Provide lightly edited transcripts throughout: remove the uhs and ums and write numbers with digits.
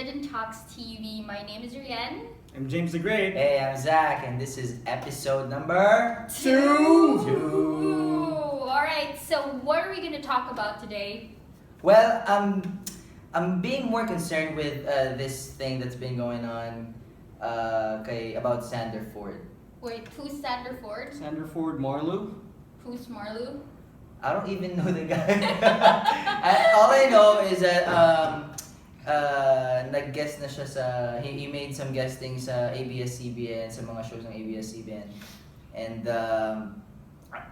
Forbidden Talks TV. My name is Rian. I'm James the Great. Hey, I'm Zach, and this is episode number Two. Alright, so what are we going to talk about today? Well, I'm being more concerned with this thing that's been going on about Xander Ford. Wait, who's Xander Ford? Xander Ford, Marlou. Who's Marlou? I don't even know the guy. All I know is that nag-guest na siya sa, he made some guesting sa ABS-CBN, sa mga shows ng ABS-CBN. And,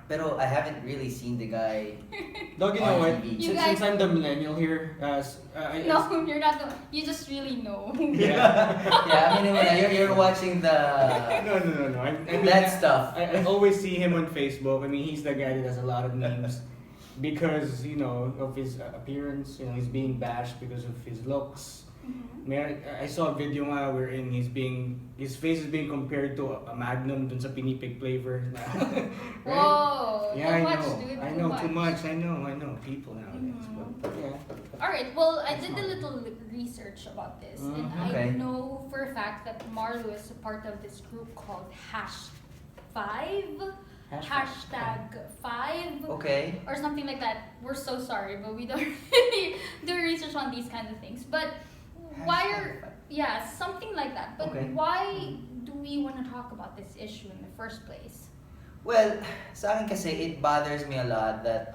pero I haven't really seen the guy Dog, you on know what? TV. Since I'm the millennial here, No, you're not the. You just really know. Yeah. Yeah, I mean, you're watching the No. I mean, that stuff. I always see him on Facebook. I mean, he's the guy that has a lot of memes because, you know, of his appearance. You know, he's being bashed because of his looks. I saw a video nga wherein his face is being compared to a Magnum dun sa pinipig flavor. Right? Whoa! Yeah, too I much, know. dude, I know too much. I know people nowadays. But yeah. Alright, well, I did a little research about this, and Okay. I know for a fact that Marlou is a part of this group called #5. #5. Okay. Or something like that. We're so sorry, but we don't really do research on these kinds of things. But why are something like that? But Okay. why do we want to talk about this issue in the first place? Well, sa akin kasi it bothers me a lot that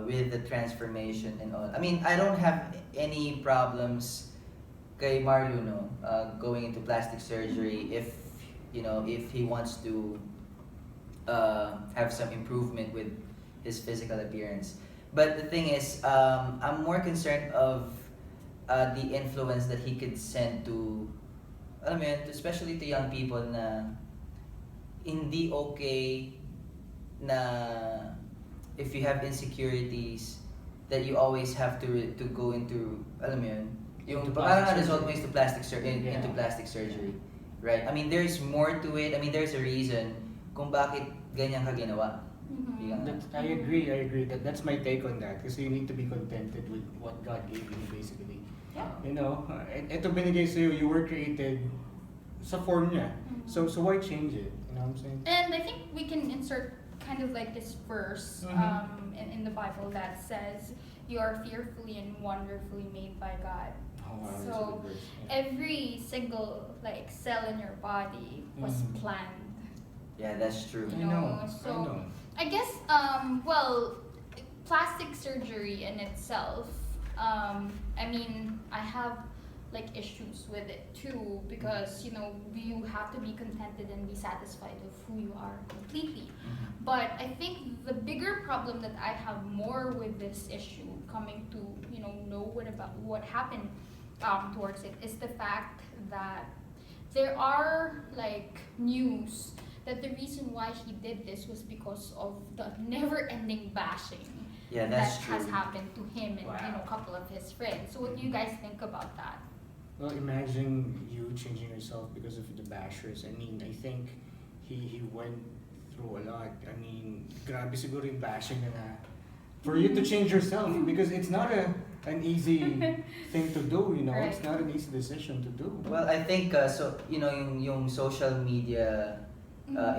with the transformation and all. I mean, I don't have any problems kay Marlou, no, going into plastic surgery if he wants to have some improvement with his physical appearance. But the thing is, I'm more concerned of the influence that he could send to, alam mo yun, especially to young people na hindi okay na if you have insecurities that you always have to go into, alam mo yun, yung parang ang result mo is to into plastic surgery. Right? I mean, there's more to it. I mean, there's a reason kung bakit ganyan ka ginawa. I agree. That's my take on that. Because you need to be contented with what God gave you, basically. Yeah. You know, ito binigay sa'yo, you were created sa form niya. So why change it? You know what I'm saying? And I think we can insert kind of like this verse in the Bible that says, "You are fearfully and wonderfully made by God." Oh, wow, So that's a good verse. Yeah. every single cell in your body was planned. Yeah, that's true. You I know. So I guess plastic surgery in itself. I mean, I have issues with it too because you have to be contented and be satisfied with who you are completely. But I think the bigger problem that I have more with this issue, coming to know what happened towards it, is the fact that there are news that the reason why he did this was because of the never-ending bashing. Yeah, that's that has true. happened to him and Wow. a couple of his friends. So what do you guys think about that? Well, imagine you changing yourself because of the bashers. I mean, I think he went through a lot. I mean, grabe siguro yung bashing na for you to change yourself because it's not an easy thing to do, you know. Right. It's not an easy decision to do. Well, I think yung social media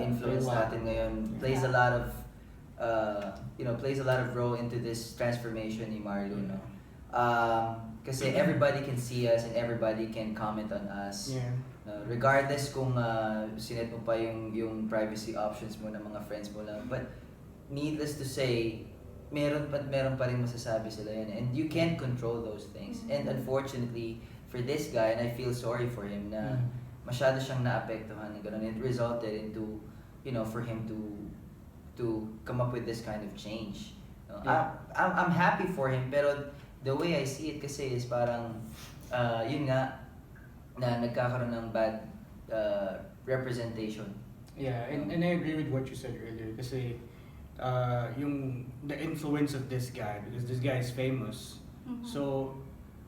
influence natin ngayon plays a lot of role into this transformation ni Marlou, no. Kasi everybody can see us and everybody can comment on us. Yeah. Regardless kung sinet mo pa yung privacy options mo ng mga friends mo lang. But needless to say, meron pa rin masasabi sila yan. And you can't control those things. And unfortunately, for this guy, and I feel sorry for him na masyado siyang naapektuhan ng ganun. It resulted into, for him to come up with this kind of change. I'm happy for him, pero the way I see it kasi is parang, yun nga, na nagkakaroon ng bad representation. Yeah, and I agree with what you said earlier kasi the influence of this guy, because this guy is famous. So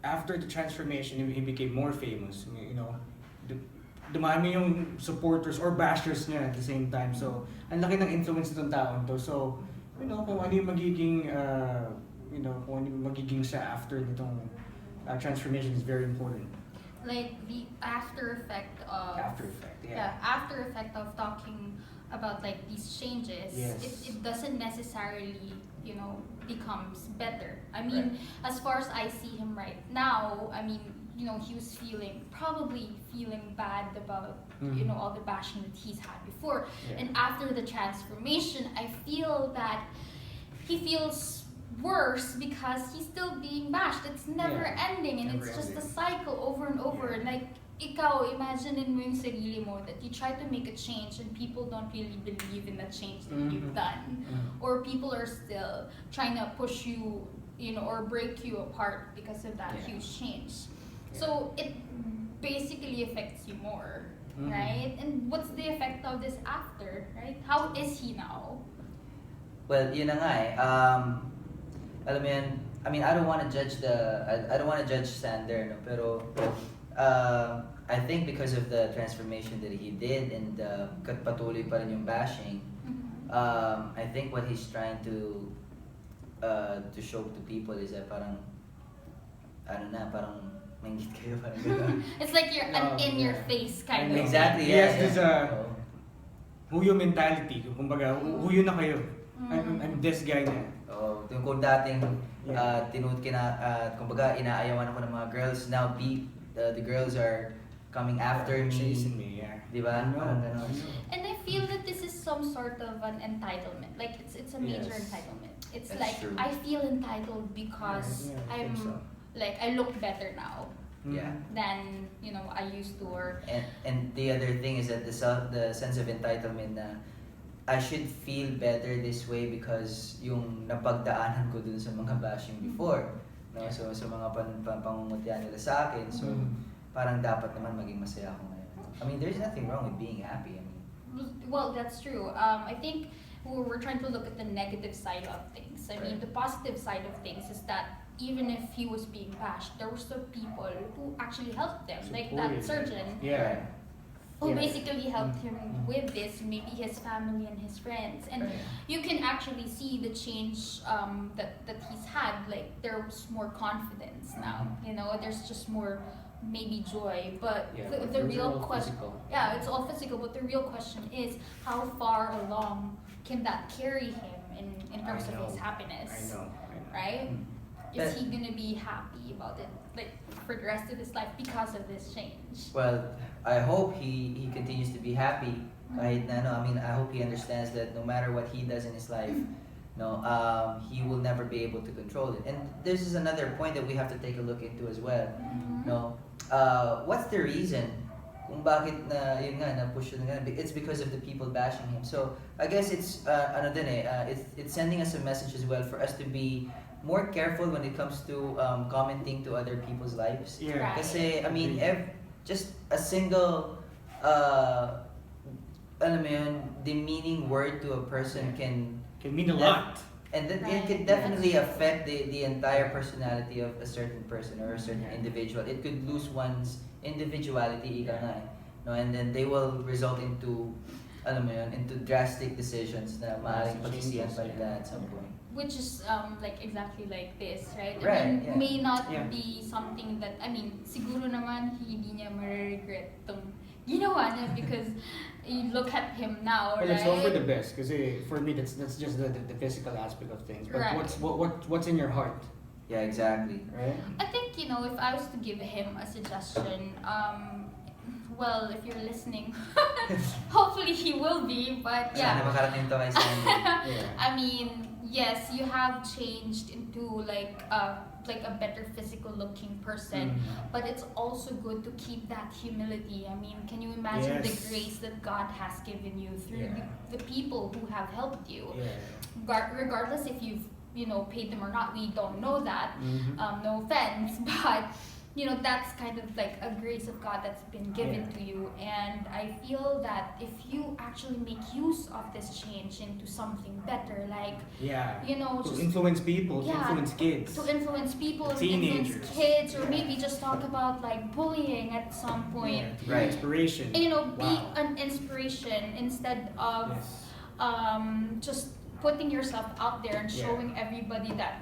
after the transformation, he became more famous. You know, dumami yung supporters or bashers niya at the same time. So ang laki ng influence nitong taon to. So kung ano yung magiging kung ano yung magiging siya after nitong transformation is very important. Like the after effect of After effect, yeah. after effect of talking about like these changes, Yes. it doesn't necessarily, becomes better. I mean, as far as I see him right now, I mean, he was probably feeling bad about all the bashing that he's had before. Yeah. And after the transformation, I feel that he feels worse because he's still being bashed. It's never ending, and Never it's just a ending. cycle over and over. Yeah. And like, ikaw, imaginein mo yung sarili mo that you try to make a change and people don't really believe in the change that you've done. Or people are still trying to push you, or break you apart because of that Yeah. huge change. Yeah. So it basically affects you more, Mhm. right? And what's the effect of this after, right? How is he now? Well, yun na nga eh. Alam mo yun, I mean, I don't want to judge I don't want to judge Xander, no? Pero I think because of the transformation that he did and patuloy pa rin yung bashing, I think what he's trying to show to people is that parang parang mangit kayo, parang gano'n. It's like you're an in your Yeah. face kind of. Exactly, He has yeah. this Oo. huyo mentality. Kumbaga, huyo na kayo. I'm this guy na. Oo, yung kung dating Yeah. kumbaga inaayawan ako ng mga girls, now the girls are coming after me. Chasing me, yeah. Di ba? I know, Parang ganon. I know. And I feel that this is some sort of an entitlement. Like it's a major Yes. entitlement. It's That's like true. I feel entitled because Yeah, I think so. I look better now Yeah. than I used to. Or And the other thing is that the sense of entitlement na I should feel better this way because yung napagdaanan ko dun sa mga bashing before, no? So sa mga pangungutya nila sa akin, so parang dapat naman maging masaya ako ngayon. I mean, there's nothing wrong with being happy. I mean, well, that's true. I think we're trying to look at the negative side of things. I mean, Right. the positive side of things is that even if he was being bashed, there were still people who actually helped them, like that Supported. surgeon. Yeah. Who Yeah. basically helped him with this, maybe his family and his friends, and Right. you can actually see the change that he's had. Like there's more confidence now. There's just more maybe joy. But Yeah, the but those are real all question, physical. yeah, it's all physical. But the real question is, how far along can that carry him in terms I of his know. happiness? I know. Right? But- Is he gonna be happy about it, like for the rest of his life because of this change? well, I hope he continues to be happy. Kahit na, I mean, I hope he understands that no matter what he does in his life, he will never be able to control it. And this is another point that we have to take a look into as well. No, what's the reason kung bakit na yun nga na-push yun nga? It's because of the people bashing him. So I guess it's it's sending us a message as well for us to be more careful when it comes to commenting to other people's lives. Yeah. Right. Kasi I mean, Agree. just a single alam mo yun, demeaning word to a person can mean a lot. and then it Right, could definitely affect the entire personality of a certain person or a certain Yeah. individual. It could lose one's individuality, ika nga eh. No, and then they will result into alam mo yun, into drastic decisions na maaaring pagsisihan pa nila at some point. Which is like exactly like this, right? Right, I mean, yeah. may not Yeah. be something that, I mean, siguro naman hindi niya ma-regret tong ginawa niya because you look at him now, But right? it's all for the best, because for me that's just the physical aspect of things. But Right. what's in your heart, Yeah, exactly. right? I think, if I was to give him a suggestion, well, if you're listening, hopefully he will be, but Sana yeah. makarating to kay Sandy. Yeah. I mean, yes, you have changed into like a better physical looking person, but it's also good to keep that humility. I mean, can you imagine the Yes. grace that God has given you through Yeah. the people who have helped you? Yeah. Regardless if you've paid them or not, we don't know that. Mhm. No offense, but that's kind of like a grace of God that's been given Yeah. to you. And I feel that if you actually make use of this change into something better, like Yeah. To just influence people, to Yeah. influence kids. to influence people, to Teenagers. influence kids, or Yeah. maybe just talk about like bullying at some point. Yeah, to be Right. inspiration. And, be Wow. an inspiration instead of Yes. just putting yourself out there and Yeah. showing everybody that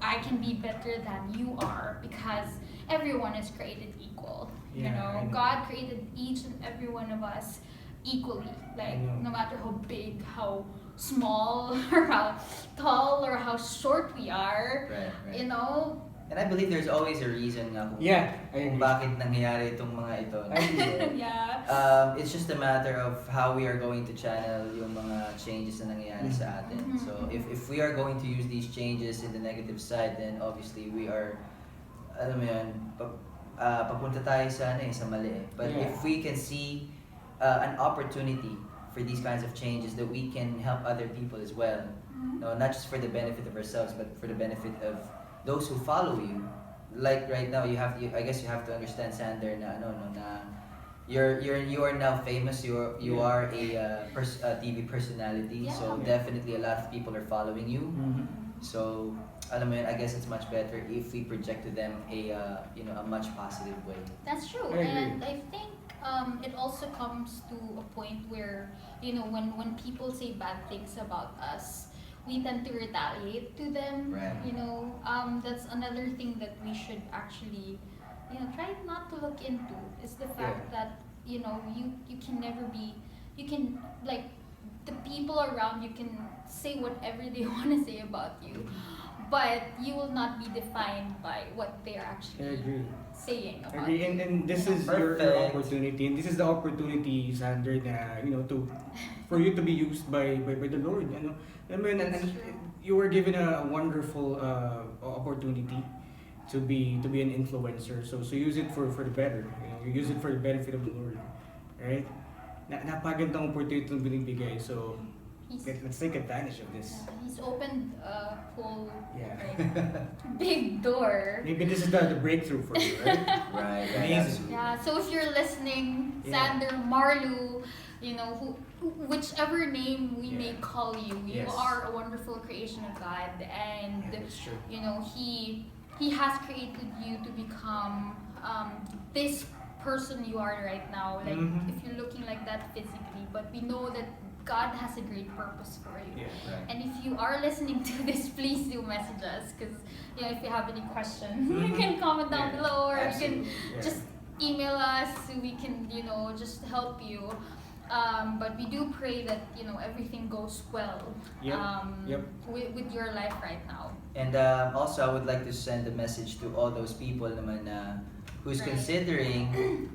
I can be better than you are, because everyone is created equal. You Yeah, know, I know. God created each and every one of us equally. Like, know. no matter how big, how small, or how tall, or how short we are, Right. you know. And I believe there's always a reason nga Yeah, I kung agree. bakit nangyayari itong mga ito. I agree. Yeah. It's just a matter of how we are going to channel yung mga changes na nangyayari sa atin. Mhm. So if we are going to use these changes in the negative side, then obviously we are, alam mo yun, papunta tayo sa, sa mali eh. But Yeah. if we can see an opportunity for these kinds of changes that we can help other people as well, no, not just for the benefit of ourselves, but for the benefit of those who follow you. Like right now, I guess you have to understand, Xander, na you are now famous. You Yeah. are a TV personality, so Yeah. definitely a lot of people are following you. Mhm. So alam mo yun, I guess it's much better if we project to them a much positive way. That's true, I agree. and I think it also comes to a point where, you know, when people say bad things about us, we tend to retaliate to them. Right. You know, that's another thing that we should actually, you know, try not to look into, is the fact that, you know, you can never be, you can, like, the people around you can say whatever they want to say about you, but you will not be defined by what they're I actually agree. saying I about agree. you. And this is your Perfect. opportunity, and this is the opportunity, Xander, na, you know, for you to be used by the Lord. You know, I mean, and That's true. you were given a wonderful opportunity to be an influencer. So use it for the better. You know, you use it for the benefit of the Lord, right? Napagandang opportunity itong binibigay. So He's, let's take advantage of this. he's opened a whole Yeah. big door. Maybe this is the breakthrough for you, right? Right. Amazing. Yeah, so if you're listening, Yeah. Xander, Marlou, you know, whichever name we may Yeah. call you, you Yes. are a wonderful creation of God, and Yeah, that's true. you know, He has created you to become this person you are right now. Like, Mhm. if you're looking like that physically, but we know that God has a great purpose for you. Yeah. Right. And if you are listening to this, please do message us, because, you know, if you have any questions, you Mhm. can comment down Yeah, below, or you can absolutely. Yeah. just email us so we can, you know, just help you. But we do pray that, you know, everything goes well Yep, yep. with your life right now. And also, I would like to send a message to all those people naman who's Right. considering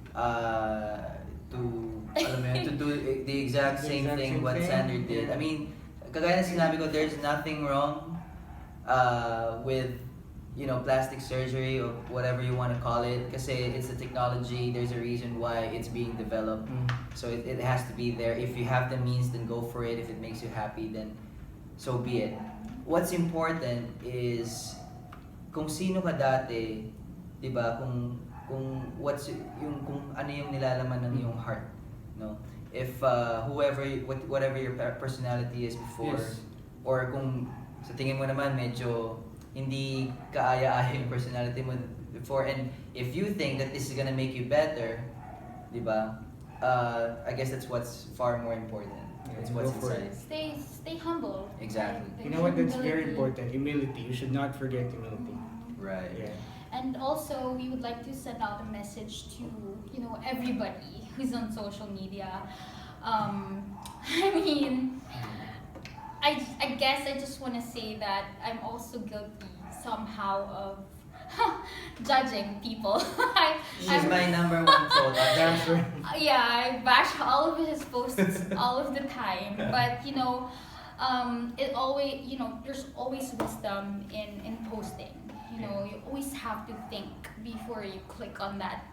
to alam mo yun, to do the exact The same exact thing same what thing. Xander did. I mean, kagaya na sinabi ko, there's nothing wrong with plastic surgery or whatever you want to call it. Kasi it's a technology. There's a reason why it's being developed. Mm. So it has to be there. If you have the means, then go for it. If it makes you happy, then so be it. What's important is kung sino ka dati, 'di ba? Kung kung ano yung nilalaman ng iyong heart, no? If whatever your personality is before, Yes. or kung sa tingin mo naman medyo hindi kaaya-aya yung personality mo before, and if you think that this is gonna make you better, 'di ba? I guess that's what's far more important. Yeah, It's go what's for inside. it. Stay humble. Exactly. Right? You know what? That's Humility. very important. Humility. You should not forget humility. Right. Yeah. And also, we would like to send out a message to, you know, everybody who's on social media. I mean, I guess I just want to say that I'm also guilty somehow of judging people. She's I'm- my number one fault. That's right. Yeah, I bash all of his posts all of the time. But, you know, it always, you know, there's always wisdom in posting. You know, you always have to think before you click on that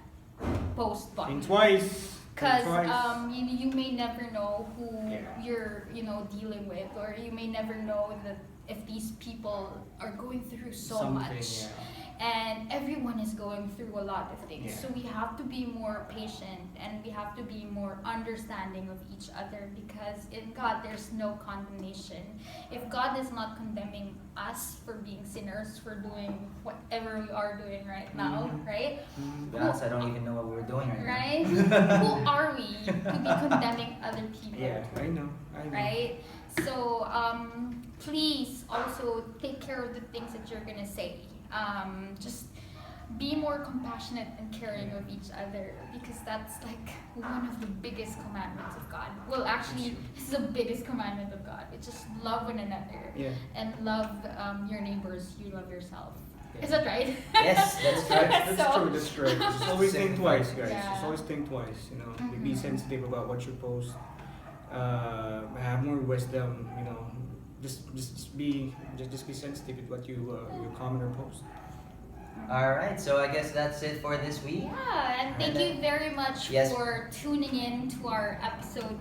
post button. Think twice. Because Think twice. you may never know who Yeah. you're, you know, dealing with, or you may never know that if these people are going through so Something, much. yeah. And everyone is going through a lot of things. Yeah. So we have to be more patient, and we have to be more understanding of each other, because in God there's no condemnation. If God is not condemning us for being sinners, for doing whatever we are doing right now, Mhm. right? Mm. To be honest, I don't even know what we're doing right now. Right? Who are we to be condemning other people? Yeah, I know. Right? So please also take care of the things that you're gonna say. Just be more compassionate and caring of each other, because that's like one of the biggest commandments of God. Well, actually, this is the biggest commandment of God. It's just love one another Yeah. and love your neighbors. You love yourself. Yeah. Is that right? Yes, that's correct. That's So- true. That's correct. Just always think twice, guys. Yeah. Just always think twice. You know, be Mhm. sensitive about what you post. Have more wisdom. You know, just be sensitive with what you comment or post. All right, so I guess that's it for this week. Yeah, and thank you very much Yes. for tuning in to our episode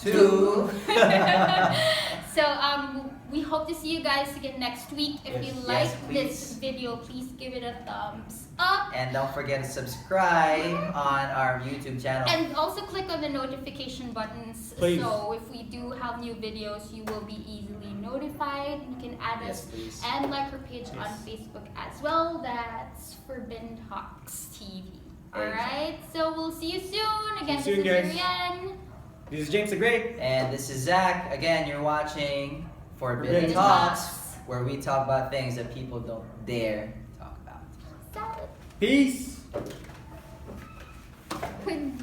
2. So we hope to see you guys again next week. If you Yes. like Yes, this please. video, please give it a thumbs up. And don't forget to subscribe on our YouTube channel. And also click on the notification buttons. Please. So if we do have new videos, you will be easily notified. You can add Yes, us please. and like our page on Yes. Facebook as well. That's Forbidden Talks TV. Exactly. Alright, so we'll see you soon. Again, See you this soon, is guys. Ariane. This is James the Great. And this is Zach. Again, you're watching Forbidden Forbidden Talks, where we talk about things that people don't dare talk about. So, Peace. when